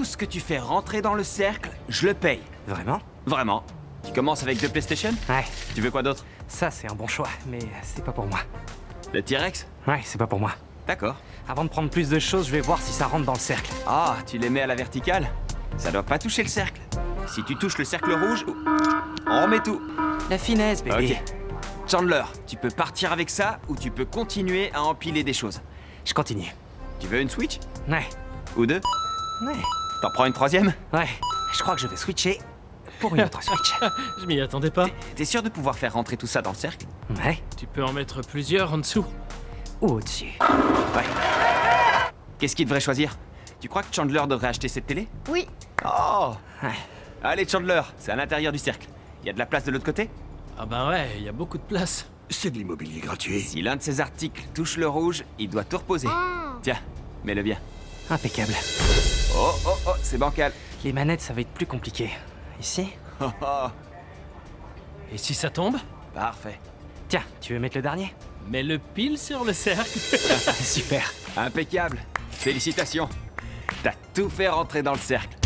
tout ce que tu fais rentrer dans le cercle, je le paye. Vraiment? Vraiment. Tu commences avec 2 PlayStation? Ouais, Tu veux quoi d'autre? ça c'est un bon choix, mais c'est pas pour moi. Le T-Rex? Ouais, c'est pas pour moi. D'accord. Avant de prendre plus de choses, je vais voir si ça rentre dans le cercle. Ah, tu les mets à la verticale? Ça doit pas toucher le cercle. Si tu touches le cercle rouge, on remet tout. La finesse, bébé. Ok. Chandler, tu peux partir avec ça ou tu peux continuer à empiler des choses. Je continue. Tu veux une Switch? Ouais, Ou 2? ouais, T'en prends une 3e? ouais. Je crois que je vais switcher pour une autre Switch. Je m'y attendais pas. T'es sûr de pouvoir faire rentrer tout ça dans le cercle? Ouais, Tu peux en mettre plusieurs en dessous. ou au-dessus. Ouais. Qu'est-ce qu'il devrait choisir? Tu crois que Chandler devrait acheter cette télé? Oui. Oh! Ouais. Allez Chandler, c'est à l'intérieur du cercle. Il y a de la place de l'autre côté? Ah bah ouais, il y a beaucoup de place. C'est de l'immobilier gratuit. Si l'un de ces articles touche le rouge, il doit tout reposer. Tiens, mets-le bien. Impeccable. Oh, oh, oh, c'est bancal. Les manettes, ça va être plus compliqué. Ici? Oh, oh. Et si ça tombe? Parfait. Tiens, tu veux mettre le dernier? Mets le pile sur le cercle. Super. Impeccable. Félicitations. T'as tout fait rentrer dans le cercle.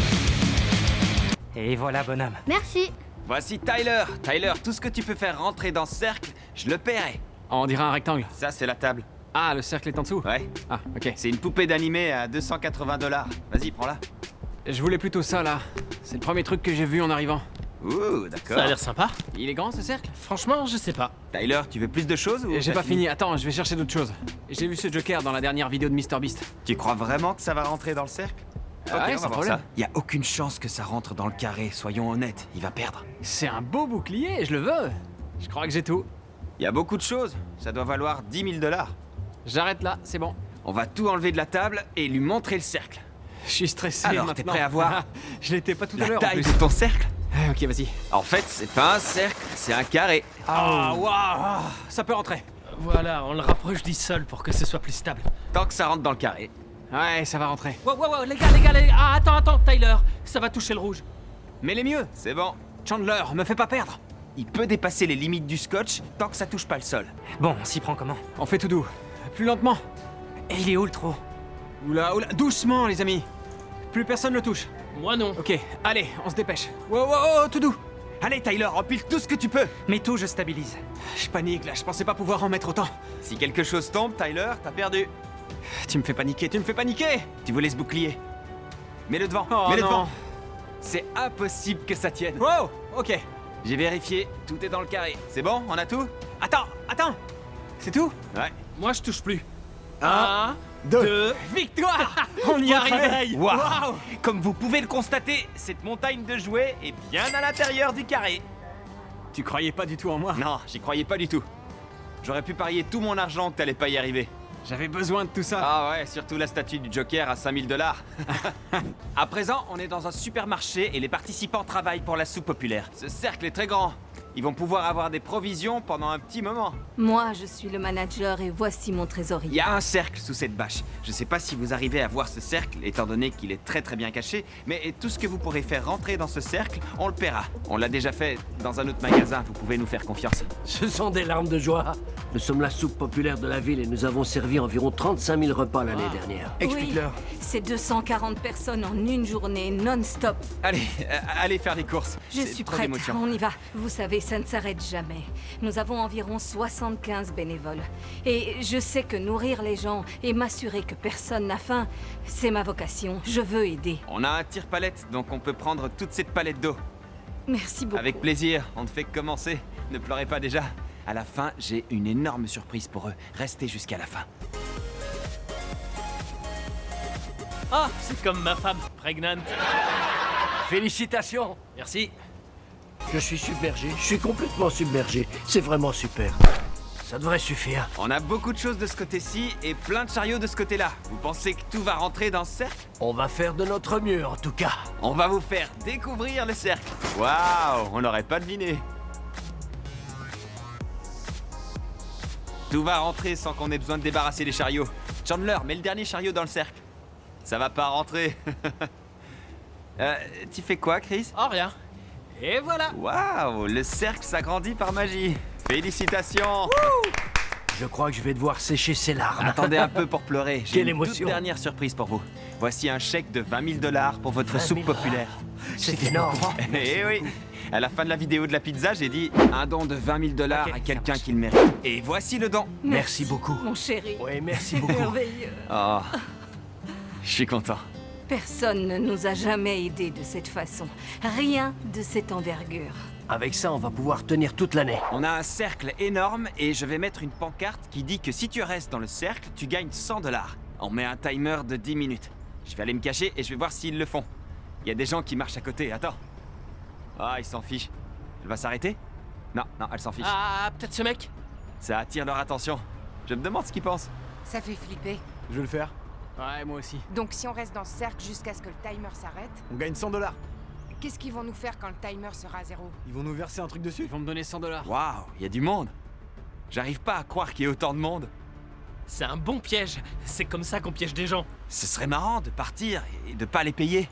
Et voilà, bonhomme. Merci. Voici Tyler. Tyler, tout ce que tu peux faire rentrer dans ce cercle, je le paierai. On dirait un rectangle. Ça, c'est la table. Ah, le cercle est en dessous? Ouais. Ah, ok. C'est une poupée d'animé à 280 $. Vas-y, prends-la. Je voulais plutôt ça, là. C'est le premier truc que j'ai vu en arrivant. Ouh, d'accord. Ça a l'air sympa. Il est grand, ce cercle? Franchement, je sais pas. Tyler, tu veux plus de choses ou J'ai t'as pas fini. Attends, je vais chercher d'autres choses. J'ai vu ce Joker dans la dernière vidéo de MrBeast. Tu crois vraiment que ça va rentrer dans le cercle? Ah ouais, on va sans voir problème. ça. Y a aucune chance que ça rentre dans le carré, soyons honnêtes, il va perdre. C'est un beau bouclier, je le veux. Je crois que j'ai tout. Y a beaucoup de choses, ça doit valoir 10 000 $. J'arrête là, c'est bon. On va tout enlever de la table et lui montrer le cercle. Je suis stressé Alors, maintenant. t'es prêt à voir Je l'étais pas tout à La l'heure en taille plus. de ton cercle? Ah, ok, vas-y. En fait, c'est pas un cercle, c'est un carré. Ah, waouh. Ça peut rentrer. Voilà, on le rapproche du sol pour que ce soit plus stable. Tant que ça rentre dans le carré. Ouais, ça va rentrer. Wow, wow, wow, les gars, Ah, attends, Tyler. Ça va toucher le rouge. Mais les mieux. C'est bon. Chandler, me fais pas perdre. Il peut dépasser les limites du scotch tant que ça touche pas le sol. Bon, on s'y prend comment? On fait tout doux. Plus lentement. Et il est où le trou? Oula, oula, doucement les amis. Plus personne ne touche. Moi non. Ok, allez, on se dépêche. Wow, wow, wow, tout doux. Allez Tyler, empile tout ce que tu peux. Mais tout, je stabilise. Je panique là, je pensais pas pouvoir en mettre autant. Si quelque chose tombe, Tyler, t'as perdu. Tu me fais paniquer, tu me fais paniquer. Tu voulais ce bouclier. Mets-le devant, Oh mets-le non. devant. C'est impossible que ça tienne. Wow, ok. J'ai vérifié, tout est dans le carré. C'est bon, on a tout? Attends. C'est tout? Ouais. Moi, je touche plus. Un, 2. Victoire. On y est arrivé. Waouh! Comme vous pouvez le constater, cette montagne de jouets est bien à l'intérieur du carré. Tu croyais pas du tout en moi? Non, j'y croyais pas du tout. J'aurais pu parier tout mon argent que t'allais pas y arriver. J'avais besoin de tout ça. Ah ouais, surtout la statue du Joker à 5 000 $. À présent, on est dans un supermarché et les participants travaillent pour la soupe populaire. Ce cercle est très grand. Ils vont pouvoir avoir des provisions pendant un petit moment. Moi, je suis le manager et voici mon Il trésorier. y a un cercle sous cette bâche. Je sais pas si vous arrivez à voir ce cercle, étant donné qu'il est très très bien caché, mais tout ce que vous pourrez faire rentrer dans ce cercle, on le paiera. On l'a déjà fait dans un autre magasin, vous pouvez nous faire confiance. Ce sont des larmes de joie. Nous sommes la soupe populaire de la ville et nous avons servi environ 35 000 repas l'année dernière. Explique-leur. Oui, c'est 240 personnes en une journée, non-stop. Allez, allez faire des courses. Je C'est suis trop prête, d'émotion. on y va. Vous savez, ça ne s'arrête jamais. Nous avons environ 75 bénévoles. Et je sais que nourrir les gens et m'assurer que personne n'a faim, c'est ma vocation. Je veux aider. On a un tire-palette, donc on peut prendre toute cette palette d'eau. Merci beaucoup. Avec plaisir, on ne fait que commencer. Ne pleurez pas déjà. À la fin, j'ai une énorme surprise pour eux. Restez jusqu'à la fin. Ah, c'est comme ma femme, prégnante. Félicitations. Merci. Je suis submergé. Je suis complètement submergé. C'est vraiment super. Ça devrait suffire. On a beaucoup de choses de ce côté-ci et plein de chariots de ce côté-là. Vous pensez que tout va rentrer dans ce cercle? On va faire de notre mieux en tout cas. On va vous faire découvrir le cercle. Waouh, on n'aurait pas deviné. Tout va rentrer sans qu'on ait besoin de débarrasser les chariots. Chandler, mets le dernier chariot dans le cercle. Ça va pas rentrer. Tu fais quoi, Chris? Oh, rien. Et voilà. Waouh, le cercle s'agrandit par magie. Félicitations. Je crois que je vais devoir sécher ses larmes. Attendez un peu pour pleurer. J'ai Quelle une toute émotion. dernière surprise pour vous. Voici un chèque de 20 000 $ pour votre 20 soupe 000 populaire. C'est énorme. Eh oui. À la fin de la vidéo de la pizza, j'ai dit un don de 20 000 $ Ok, à ça quelqu'un marche. qui le mérite. Et voici le don. Merci beaucoup. Mon chéri. Oui, merci C'est beaucoup. merveilleux. Oh, je suis content. Personne ne nous a jamais aidés de cette façon. Rien de cette envergure. Avec ça, on va pouvoir tenir toute l'année. On a un cercle énorme et je vais mettre une pancarte qui dit que si tu restes dans le cercle, tu gagnes 100 $. On met un timer de 10 minutes. Je vais aller me cacher et je vais voir s'ils le font. Il y a des gens qui marchent à côté, attends. Ah, ils s'en fichent. Elle va s'arrêter? Non, non, elle s'en fiche. Ah, peut-être ce mec. Ça attire leur attention. Je me demande ce qu'ils pensent. Ça fait flipper. Je vais le faire. Ouais, moi aussi. Donc si on reste dans ce cercle jusqu'à ce que le timer s'arrête, On gagne 100 $. qu'est-ce qu'ils vont nous faire quand le timer sera à 0? Ils vont nous verser un truc dessus. Ils vont me donner 100 $. Waouh, il y a du monde. J'arrive pas à croire qu'il y ait autant de monde. C'est un bon piège. C'est comme ça qu'on piège des gens. Ce serait marrant de partir et de pas les payer.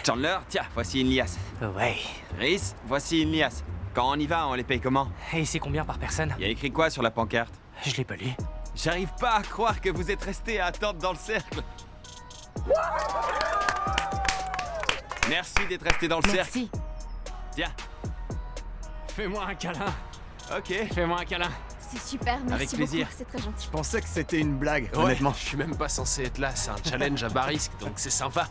Chandler, tiens, voici une liasse. Ouais. Rhys, voici une liasse. Quand on y va, on les paye comment? Et c'est combien par personne? Il y a écrit quoi sur la pancarte? Je l'ai pas lu. J'arrive pas à croire que vous êtes restés à attendre dans le cercle. Merci d'être resté dans le cercle. Merci. Tiens, Fais-moi un câlin. ok. Fais-moi un câlin. C'est super, merci Avec plaisir. beaucoup, c'est très gentil. Je pensais que c'était une blague, Ouais, honnêtement. je suis même pas censé être là, c'est un challenge à bas risque, donc c'est sympa.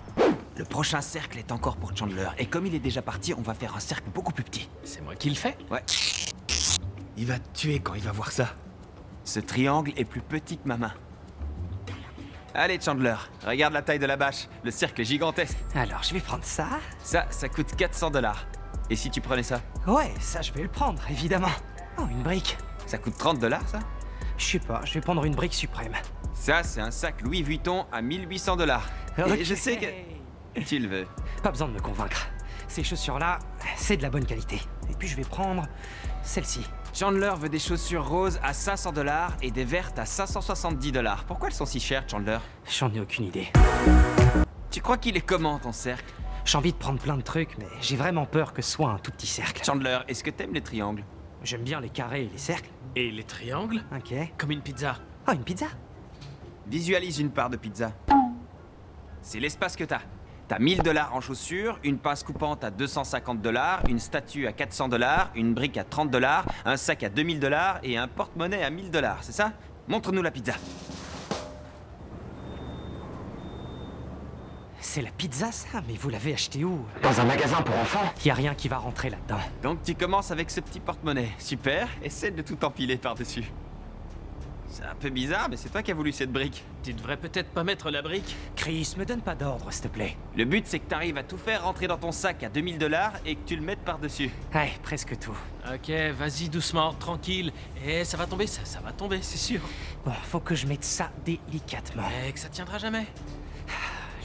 Le prochain cercle est encore pour Chandler. Et comme il est déjà parti, on va faire un cercle beaucoup plus petit. C'est moi qui le fais. Ouais. Il va te tuer quand il va voir ça. Ce triangle est plus petit que ma main. Allez Chandler, regarde la taille de la bâche. Le cercle est gigantesque. Alors, je vais prendre ça. Ça coûte 400 $. Et si tu prenais ça? Ouais, ça, je vais le prendre, évidemment. Oh, une brique. Ça coûte 30 $, ça? Je sais pas, je vais prendre une brique suprême. Ça, c'est un sac Louis Vuitton à 1800 $. Et Ok. je sais que... Tu le veux. Pas besoin de me convaincre. Ces chaussures-là, c'est de la bonne qualité. Et puis je vais prendre celle-ci. Chandler veut des chaussures roses à 500 $ et des vertes à 570 $. Pourquoi elles sont si chères, Chandler? J'en ai aucune idée. Tu crois qu'il est comment, ton cercle? J'ai envie de prendre plein de trucs, mais j'ai vraiment peur que ce soit un tout petit cercle. Chandler, est-ce que t'aimes les triangles? J'aime bien les carrés et les cercles. Et les triangles? Ok. Comme une pizza. Oh, une pizza. Visualise une part de pizza. C'est l'espace que t'as. T'as 1000 $ en chaussures, une pince coupante à 250 $, une statue à 400 $, une brique à 30 $, un sac à 2000 $ et un porte-monnaie à 1000 $, c'est ça? Montre-nous la pizza. C'est la pizza, ça? Mais vous l'avez acheté où? Dans un magasin pour enfants. Y a rien qui va rentrer là-dedans. Donc tu commences avec ce petit porte-monnaie. Super, essaie de tout empiler par-dessus. C'est un peu bizarre, mais c'est toi qui as voulu cette brique. Tu devrais peut-être pas mettre la brique. Chris, me donne pas d'ordre, s'il te plaît. Le but, c'est que t'arrives à tout faire rentrer dans ton sac à 2000 $ et que tu le mettes par-dessus. Ouais, presque tout. Ok, vas-y doucement, tranquille. Et ça va tomber, ça va tomber, c'est sûr. Bon, faut que je mette ça délicatement. Mais que ça tiendra jamais.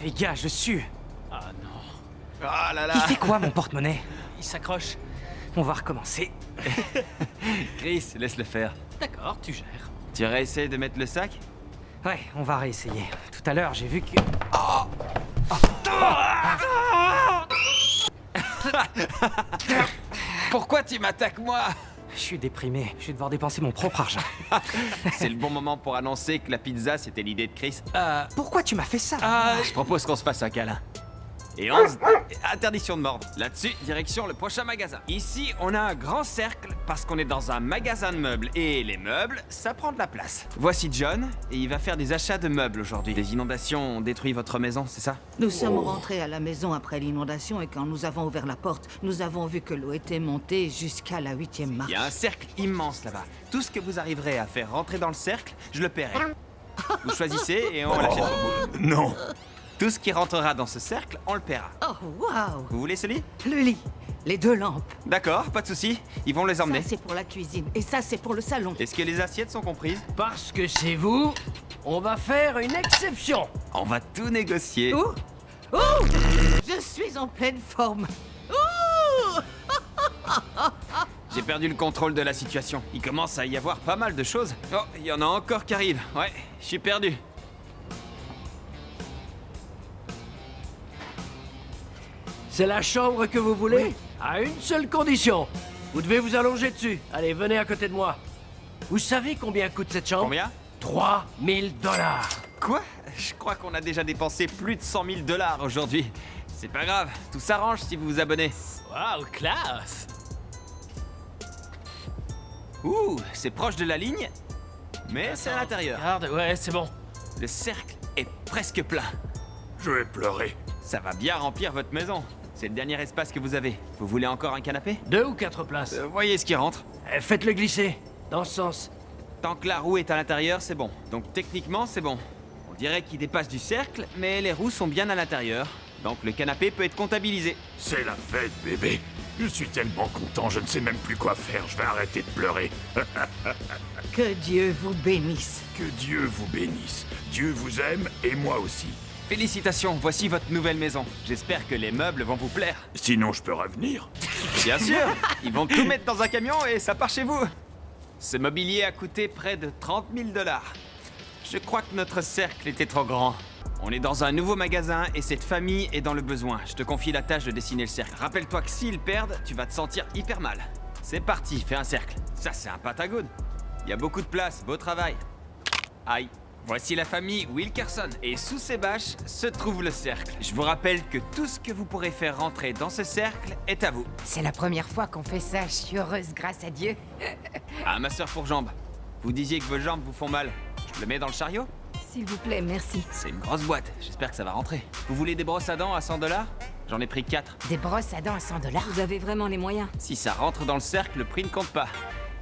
Les gars, je sue. Ah non. Ah là Il là! fait quoi, mon porte-monnaie? Il s'accroche. On va recommencer. Chris, laisse le faire. D'accord, tu gères. Tu réessayes de mettre le sac? Ouais, on va réessayer. Tout à l'heure, j'ai vu que... Pourquoi tu m'attaques moi? Je suis déprimé. Je vais devoir dépenser mon propre argent. C'est le bon moment pour annoncer que la pizza, c'était l'idée de Chris. Pourquoi tu m'as fait ça? Je propose qu'on se fasse un câlin. Et 11, interdiction de mordre. Là-dessus, direction le prochain magasin. Ici, on a un grand cercle parce qu'on est dans un magasin de meubles. Et les meubles, ça prend de la place. Voici John, et il va faire des achats de meubles aujourd'hui. Les inondations ont détruit votre maison, c'est ça? Nous sommes rentrés à la maison après l'inondation et quand nous avons ouvert la porte, nous avons vu que l'eau était montée jusqu'à la 8e marche. Il y a un cercle immense là-bas. Tout ce que vous arriverez à faire rentrer dans le cercle, je le paierai. Vous choisissez et on l'achète pour vous. Non. Tout ce qui rentrera dans ce cercle, on le paiera. Oh, waouh! Vous voulez ce lit? Le lit, les 2 lampes. D'accord, pas de souci. Ils vont les Ça, emmener. c'est pour la cuisine et ça, c'est pour le salon. Est-ce que les assiettes sont comprises? Parce que c'est vous, on va faire une exception. On va tout négocier. Ouh! Ouh! Je suis en pleine forme. Ouh! J'ai perdu le contrôle de la situation. Il commence à y avoir pas mal de choses. Oh, il y en a encore qui arrivent. Ouais, je suis perdu. C'est la chambre que vous voulez? À une seule condition. Vous devez vous allonger dessus. Allez, venez à côté de moi. Vous savez combien coûte cette chambre? Combien? 3000 $. Quoi? Je crois qu'on a déjà dépensé plus de 100 000 $ aujourd'hui. C'est pas grave, tout s'arrange si vous vous abonnez. Waouh, classe! Ouh, c'est proche de la ligne, mais c'est à l'intérieur. Regarde, ouais, c'est bon. Le cercle est presque plein. Je vais pleurer. Ça va bien remplir votre maison. C'est le dernier espace que vous avez. Vous voulez encore un canapé? 2 ou 4 places. Voyez ce qui rentre. Faites-le glisser. Dans ce sens. Tant que la roue est à l'intérieur, c'est bon. Donc techniquement, c'est bon. On dirait qu'il dépasse du cercle, mais les roues sont bien à l'intérieur. Donc le canapé peut être comptabilisé. C'est la fête, bébé. Je suis tellement content, je ne sais même plus quoi faire. Je vais arrêter de pleurer. Que Dieu vous bénisse. Que Dieu vous bénisse. Dieu vous aime et moi aussi. Félicitations, voici votre nouvelle maison. J'espère que les meubles vont vous plaire. Sinon, je peux revenir. Bien sûr, ils vont tout mettre dans un camion et ça part chez vous. Ce mobilier a coûté près de 30 000 $. Je crois que notre cercle était trop grand. On est dans un nouveau magasin et cette famille est dans le besoin. Je te confie la tâche de dessiner le cercle. Rappelle-toi que s'ils perdent, tu vas te sentir hyper mal. C'est parti, fais un cercle. Ça, c'est un Patagon. Il y a beaucoup de place, beau travail. Aïe. Voici la famille Wilkerson. Et sous ces bâches se trouve le cercle. Je vous rappelle que tout ce que vous pourrez faire rentrer dans ce cercle est à vous. C'est la première fois qu'on fait ça, je suis heureuse grâce à Dieu. Ah, ma sœur pour jambes. Vous disiez que vos jambes vous font mal. Je le mets dans le chariot? S'il vous plaît, merci. C'est une grosse boîte, j'espère que ça va rentrer. Vous voulez des brosses à dents à 100 $? J'en ai pris 4. Des brosses à dents à 100 $. Vous avez vraiment les moyens. Si ça rentre dans le cercle, le prix ne compte pas.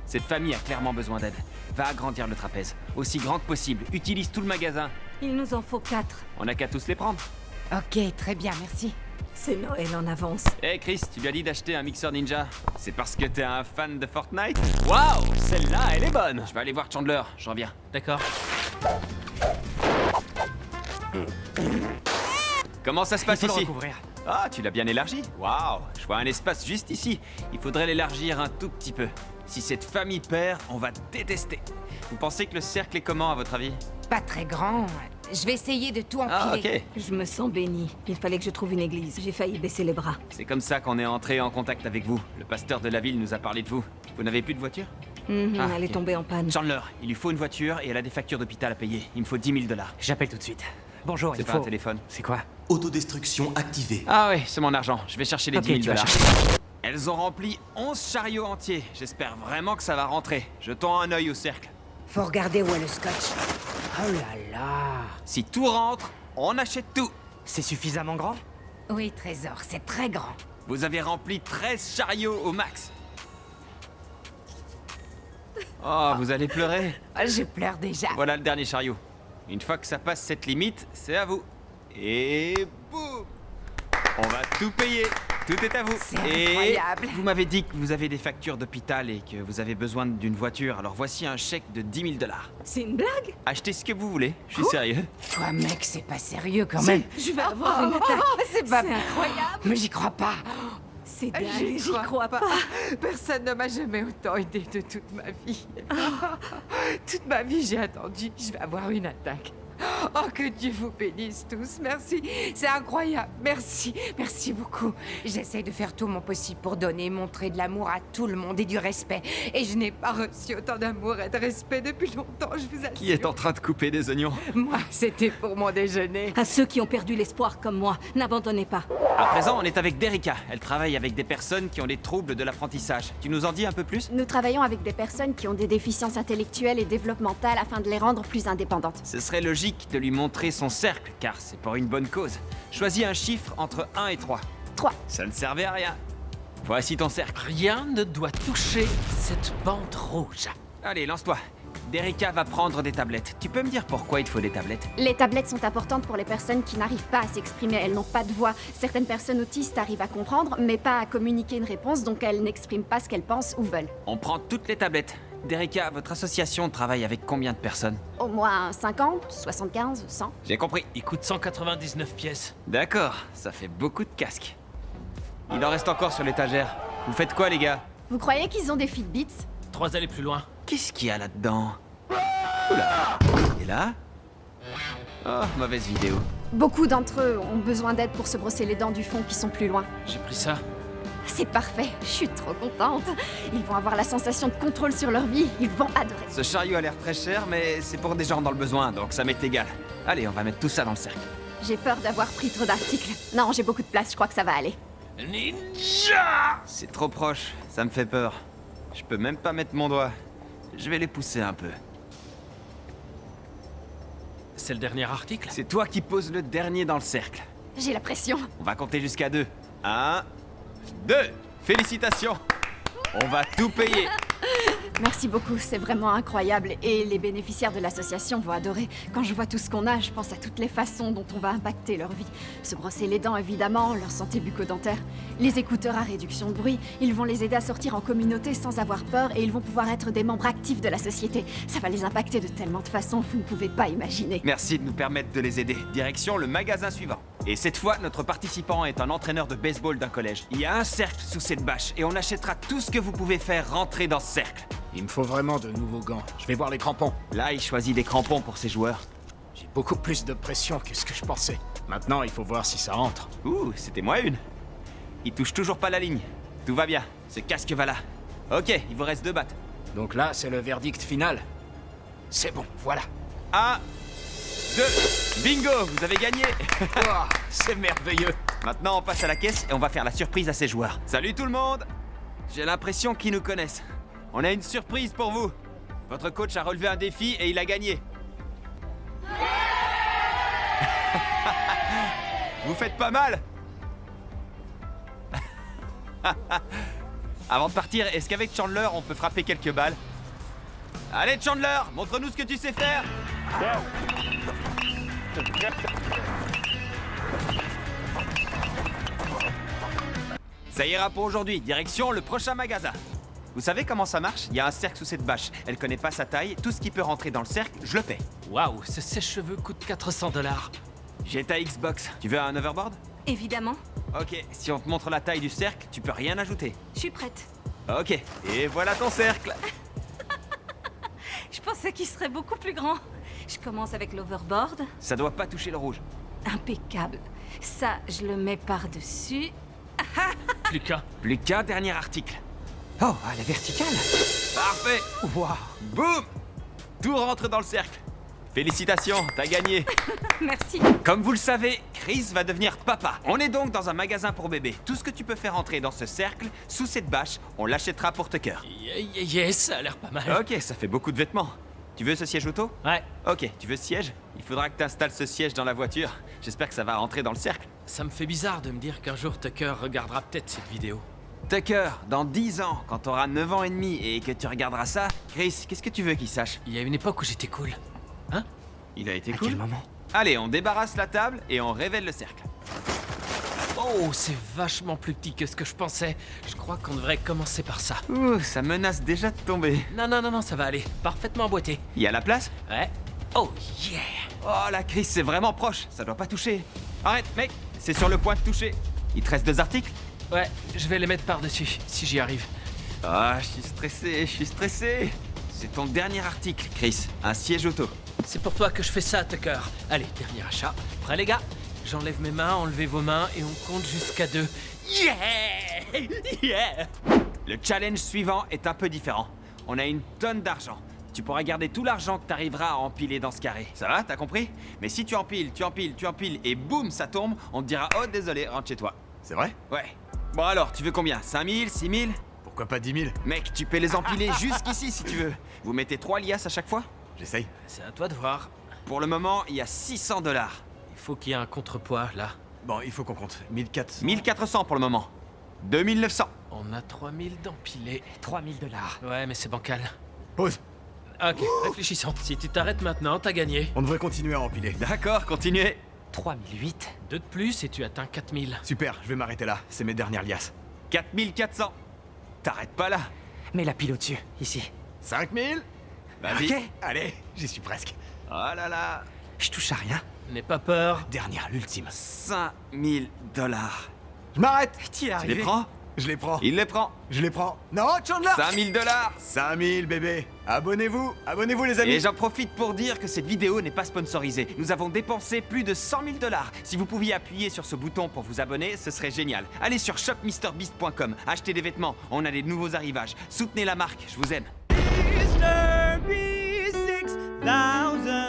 Cette famille a clairement besoin d'aide. Va agrandir le trapèze. Aussi grand que possible. Utilise tout le magasin. Il nous en faut 4. On n'a qu'à tous les prendre. Ok, très bien, merci. C'est Noël en avance. Hé Chris, tu lui as dit d'acheter un mixeur ninja. C'est parce que t'es un fan de Fortnite? Waouh, celle-là, elle est bonne. Je vais aller voir Chandler, je reviens. D'accord. Comment ça se passe Il faut le ici? recouvrir. Ah, tu l'as bien élargi? Waouh, je vois un espace juste ici. Il faudrait l'élargir un tout petit peu. Si cette famille perd, on va détester. Vous pensez que le cercle est comment à votre avis? Pas très grand. Je vais essayer de tout empiler. Ah, ok. Je me sens bénie. Il fallait que je trouve une église. J'ai failli baisser les bras. C'est comme ça qu'on est entré en contact avec vous. Le pasteur de la ville nous a parlé de vous. Vous n'avez plus de voiture? Ah, Elle est ok. tombée en panne. Chandler, il lui faut une voiture et elle a des factures d'hôpital à payer. Il me faut 10 000 $. J'appelle tout de suite. Bonjour, C'est il pas faut... un téléphone. C'est quoi? Autodestruction activée. Ah oui, c'est mon argent. Je vais chercher les Ok, 10 tu 000 vas $. Elles ont rempli 11 chariots entiers. J'espère vraiment que ça va rentrer. Jetons un œil au cercle. Faut regarder où est le scotch. Oh là là! Si tout rentre, on achète tout. C'est suffisamment grand? Oui, trésor, c'est très grand. Vous avez rempli 13 chariots au max. Oh, vous allez pleurer. Ah, je pleure déjà. Voilà le dernier chariot. Une fois que ça passe cette limite, c'est à vous. Et boum! On va tout payer. Tout est à vous. C'est Et incroyable. vous m'avez dit que vous avez des factures d'hôpital et que vous avez besoin d'une voiture. Alors voici un chèque de 10 000 $. C'est une blague? Achetez ce que vous voulez. Je suis sérieux. Toi, mec, c'est pas sérieux quand même. Je vais avoir une attaque. C'est pas C'est incroyable. Mais j'y crois pas. C'est dingue, j'y crois pas. Personne ne m'a jamais autant aidé de toute ma vie. Toute ma vie, j'ai attendu. Je vais avoir une attaque. Oh, que Dieu vous bénisse tous. Merci. C'est incroyable. Merci. Merci beaucoup. J'essaie de faire tout mon possible pour donner et montrer de l'amour à tout le monde et du respect. Et je n'ai pas reçu autant d'amour et de respect depuis longtemps, je vous assure. Qui est en train de couper des oignons? Moi, c'était pour mon déjeuner. À ceux qui ont perdu l'espoir comme moi, n'abandonnez pas. À présent, on est avec Derricka. Elle travaille avec des personnes qui ont des troubles de l'apprentissage. Tu nous en dis un peu plus? Nous travaillons avec des personnes qui ont des déficiences intellectuelles et développementales afin de les rendre plus indépendantes. Ce serait logique de lui montrer son cercle, car c'est pour une bonne cause. Choisis un chiffre entre 1 et 3. 3. Ça ne servait à rien. Voici ton cercle. Rien ne doit toucher cette bande rouge. Allez, lance-toi. Derricka va prendre des tablettes. Tu peux me dire pourquoi il te faut des tablettes? Les tablettes sont importantes pour les personnes qui n'arrivent pas à s'exprimer. Elles n'ont pas de voix. Certaines personnes autistes arrivent à comprendre, mais pas à communiquer une réponse, donc elles n'expriment pas ce qu'elles pensent ou veulent. On prend toutes les tablettes. Derricka, votre association travaille avec combien de personnes? Au moins 50, 75, 100. J'ai compris. Il coûte 199 pièces. D'accord, ça fait beaucoup de casques. Il en reste encore sur l'étagère. Vous faites quoi, les gars? Vous croyez qu'ils ont des Fitbits? 3 allées plus loin. Qu'est-ce qu'il y a là-dedans? Oula. Et là? Oh, mauvaise vidéo. Beaucoup d'entre eux ont besoin d'aide pour se brosser les dents du fond qui sont plus loin. J'ai pris ça. C'est parfait, je suis trop contente. Ils vont avoir la sensation de contrôle sur leur vie, ils vont adorer. Ce chariot a l'air très cher, mais c'est pour des gens dans le besoin, donc ça m'est égal. Allez, on va mettre tout ça dans le cercle. J'ai peur d'avoir pris trop d'articles. Non, j'ai beaucoup de place, je crois que ça va aller. Ninja! C'est trop proche, ça me fait peur. Je peux même pas mettre mon doigt. Je vais les pousser un peu. C'est le dernier article? C'est toi qui poses le dernier dans le cercle. J'ai la pression. On va compter jusqu'à 2. 1, 2. Félicitations. On va tout payer. Merci beaucoup, c'est vraiment incroyable. Et les bénéficiaires de l'association vont adorer. Quand je vois tout ce qu'on a, je pense à toutes les façons dont on va impacter leur vie. Se brosser les dents, évidemment, leur santé bucco-dentaire. Les écouteurs à réduction de bruit. Ils vont les aider à sortir en communauté sans avoir peur et ils vont pouvoir être des membres actifs de la société. Ça va les impacter de tellement de façons, vous ne pouvez pas imaginer. Merci de nous permettre de les aider. Direction le magasin suivant. Et cette fois, notre participant est un entraîneur de baseball d'un collège. Il y a un cercle sous cette bâche et on achètera tout ce que vous pouvez faire rentrer dans ce cercle. Il me faut vraiment de nouveaux gants. Je vais voir les crampons. Là, il choisit des crampons pour ses joueurs. J'ai beaucoup plus de pression que ce que je pensais. Maintenant, il faut voir si ça rentre. Ouh, c'était moi une. Il touche toujours pas la ligne. Tout va bien. Ce casque va là. Ok, il vous reste 2 battes. Donc là, c'est le verdict final. C'est bon, voilà. 1, 2, bingo, vous avez gagné. Oh, c'est merveilleux. Maintenant, on passe à la caisse et on va faire la surprise à ses joueurs. Salut tout le monde. J'ai l'impression qu'ils nous connaissent. On a une surprise pour vous. Votre coach a relevé un défi et il a gagné. Vous faites pas mal. Avant de partir, est-ce qu'avec Chandler, on peut frapper quelques balles? Allez Chandler, montre-nous ce que tu sais faire. Ça ira pour aujourd'hui, direction le prochain magasin. Vous savez comment ça marche? Il y a un cercle sous cette bâche. Elle connaît pas sa taille, tout ce qui peut rentrer dans le cercle, je le paie. Waouh, ce sèche-cheveux coûte 400 $. J'ai ta Xbox. Tu veux un overboard? Évidemment. Ok, si on te montre la taille du cercle, tu peux rien ajouter. Je suis prête. Ok, et voilà ton cercle. Je pensais qu'il serait beaucoup plus grand. Je commence avec l'overboard. Ça doit pas toucher le rouge. Impeccable. Ça, je le mets par-dessus. Plus qu'un dernier article. Oh, à la verticale. Parfait. Waouh. Boum. Tout rentre dans le cercle. Félicitations, t'as gagné. Merci. Comme vous le savez, Chris va devenir papa. On est donc dans un magasin pour bébés. Tout ce que tu peux faire entrer dans ce cercle, sous cette bâche, on l'achètera pour Tucker. Yes, ça a l'air pas mal. Ok, ça fait beaucoup de vêtements. Tu veux ce siège auto? Ouais. Ok, tu veux ce siège? Il faudra que t'installes ce siège dans la voiture. J'espère que ça va rentrer dans le cercle. Ça me fait bizarre de me dire qu'un jour Tucker regardera peut-être cette vidéo. Tucker, dans 10 ans, quand t'auras 9 ans et demi et que tu regarderas ça, Chris, qu'est-ce que tu veux qu'il sache? Il y a une époque où j'étais cool. Hein? Il a été À cool. quel moment? Allez, on débarrasse la table et on révèle le cercle. Oh, c'est vachement plus petit que ce que je pensais. Je crois qu'on devrait commencer par ça. Ouh, ça menace déjà de tomber. Non, ça va aller. Parfaitement emboîté. Il y a la place? Ouais. Oh, yeah! Oh, la Chris, c'est vraiment proche. Ça doit pas toucher. Arrête, mec. C'est sur le point de toucher. Il te reste 2 articles? Ouais, je vais les mettre par-dessus, si j'y arrive. Ah, je suis stressé. C'est ton dernier article, Chris. Un siège auto. C'est pour toi que je fais ça, Tucker. Allez, dernier achat. Prêt, les gars? J'enlève mes mains, enlevez vos mains et on compte jusqu'à 2. Yeah! Yeah! Le challenge suivant est un peu différent. On a une tonne d'argent. Tu pourras garder tout l'argent que t'arriveras à empiler dans ce carré. Ça va, t'as compris? Mais si tu empiles et boum, ça tombe, on te dira « Oh, désolé, rentre chez toi ». C'est vrai? Ouais. Bon alors, tu veux combien? 5 000? 6 000? Pourquoi pas 10 000? Mec, tu peux les empiler jusqu'ici si tu veux. Vous mettez 3 liasses à chaque fois? J'essaye. C'est à toi de voir. Pour le moment, il y a 600 $. Il faut qu'il y ait un contrepoids, là. Bon, il faut qu'on compte. 1400. 1400 pour le moment. 2900. On a 3000 d'empilés. 3000 $. Ouais, mais c'est bancal. Pause. Ok, réfléchissons. Si tu t'arrêtes maintenant, t'as gagné. On devrait continuer à empiler. D'accord, continuez. 3008. 2 de plus et tu atteins 4000. Super, je vais m'arrêter là. C'est mes dernières liasses. 4400. T'arrêtes pas là. Mets la pile au-dessus, ici. 5000. Vas-y. Ok. Allez, j'y suis presque. Oh là là. Je touche à rien. N'aie pas peur. Dernière, l'ultime. 5000 $. Je m'arrête. T'y es Tu arrivé. les prends? Je les prends. Il les prend. Je les prends. Non, Chandler. 5000 $. 5000, bébé. Abonnez-vous, abonnez-vous les amis. Et j'en profite pour dire que cette vidéo n'est pas sponsorisée. Nous avons dépensé plus de 100 000 $. Si vous pouviez appuyer sur ce bouton pour vous abonner, ce serait génial. Allez sur shopmrbeast.com, achetez des vêtements, on a des nouveaux arrivages. Soutenez la marque, je vous aime. Mr. Beast 6000